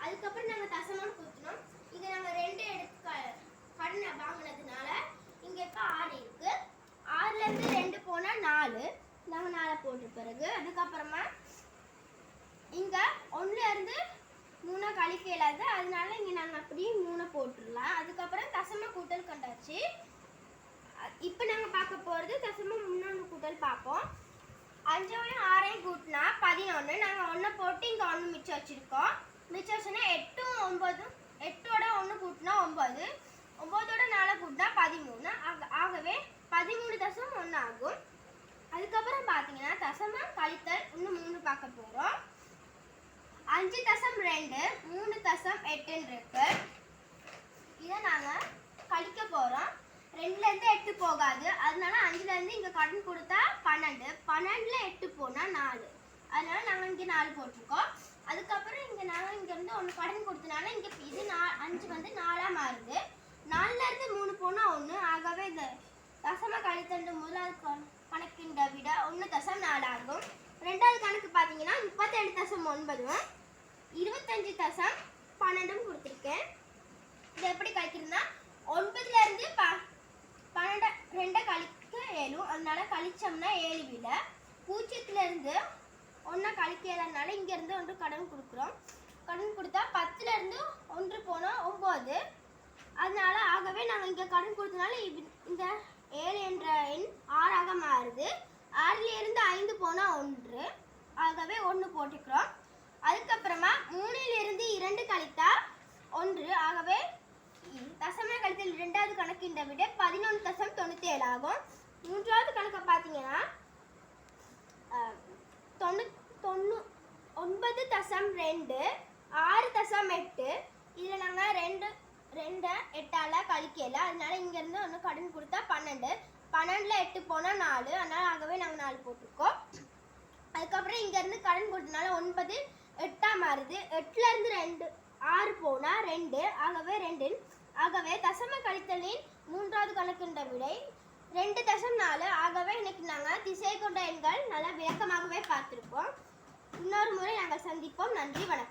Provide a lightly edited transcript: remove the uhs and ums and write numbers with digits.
அதுக்கப்புறம் நாங்கள் தசமம் குத்துனோம். இங்கே நாங்கள் 2 எடுத்து கடனை வாங்கினதுனால இங்கே இப்போ 6 இருக்கு. 6லேருந்து 2 போனால் 4. நாங்கள் 4 போட்ட பிறகு அதுக்கப்புறமா இங்கே 1லேருந்து 3 கழிக்க இயலாது, அதனால இங்கே நாங்கள் அப்படியே 3 போட்டுடலாம். அதுக்கப்புறம் தசம கூட்டல் கண்டாச்சு. இப்போ நாங்கள் பார்க்க போகிறது தசம முன்னொன்று கூட்டல் பார்ப்போம். 5ஐயும் 6ஐயும் கூட்டினா 11. நாங்கள் 1 போட்டு இங்கே 1 மிச்சம் வச்சுருக்கோம். மிச்சம் வச்சுன்னா 8ம் 9ம் 8ஓட 1 கூட்டினா 9, 9ஓட 4 கூட்டினா 13. ஆகவே 13.1 ஆகும். அதுக்கப்புறம் பார்த்தீங்கன்னா தசமம் கழித்தல் இன்னும் 3 பார்க்க போகிறோம். 5.2 3.8 இருக்கு. இதை நாங்கள் கழிக்க போகிறோம். 2லேருந்து 8 போகாது, அதனால 5லேருந்து இங்கே கடன் கொடுத்தா 12, 12ல் 8 போனால் 4, அதனால நாங்கள் இங்கே 4 போட்டிருக்கோம். அதுக்கப்புறம் இங்கே நாங்கள் இங்கேருந்து 1 கடன் கொடுத்தனால இங்கே இது 5 வந்து 4ஆக மாறுது. 4லேருந்து 3 போனால் 1, ஆகவே இந்த தசம கழித்தல் முதலாவது கணக்கின் விட 1.4 ஆகும். ரெண்டாவது கணக்கு பார்த்தீங்கன்னா 37.9, 25.12 கொடுத்துருக்கேன். இது எப்படி கழிக்கிறதுனா 9லேருந்து 2 கழிக்க 7, அதனால கழிச்சோம்னா 7 விட 0லேருந்து 1 கழிக்க 7னால இங்கேருந்து 1 கடன் கொடுக்குறோம். கடன் கொடுத்தா 10லேருந்து 1 போனால் 9, அதனால ஆகவே நாங்கள் இங்கே கடன் கொடுத்தனால இந்த 7 என்ற எண் 6ஆக மாறுது. 6லேருந்து 5 போனால் 1, ஆகவே 1 போட்டுக்கிறோம். அதுக்கப்புறமா 3லிருந்து 2 கழித்தா 1, ஆகவே தசம கழித்தல் இரண்டாவது கணக்கின் விட 11.97 ஆகும். மூன்றாவது கணக்கை பார்த்தீங்கன்னா 9.2 6.8. இதில் நாங்கள் 2 8ஆல் கழிக்கல, அதனால இங்கேருந்து 1 கடன் கொடுத்தா 12, 12ல் 8 போனால் 4, அதனால் ஆகவே நாங்கள் 4 போட்டிருக்கோம். அதுக்கப்புறம் இங்கேருந்து கடன் கொடுத்தனால 9 8ஆக மாறுது. 8லேருந்து 6 போனால் 2, ஆகவே 2. ஆகவே தசம கழித்தலின் மூன்றாவது கணக்கின் விடை 2.4. ஆகவே இன்னைக்கு நாங்கள் திசை கொண்ட எண்கள் நல்லா விளக்கமாகவே பார்த்துருப்போம். இன்னொரு முறை நாங்கள் சந்திப்போம். நன்றி, வணக்கம்.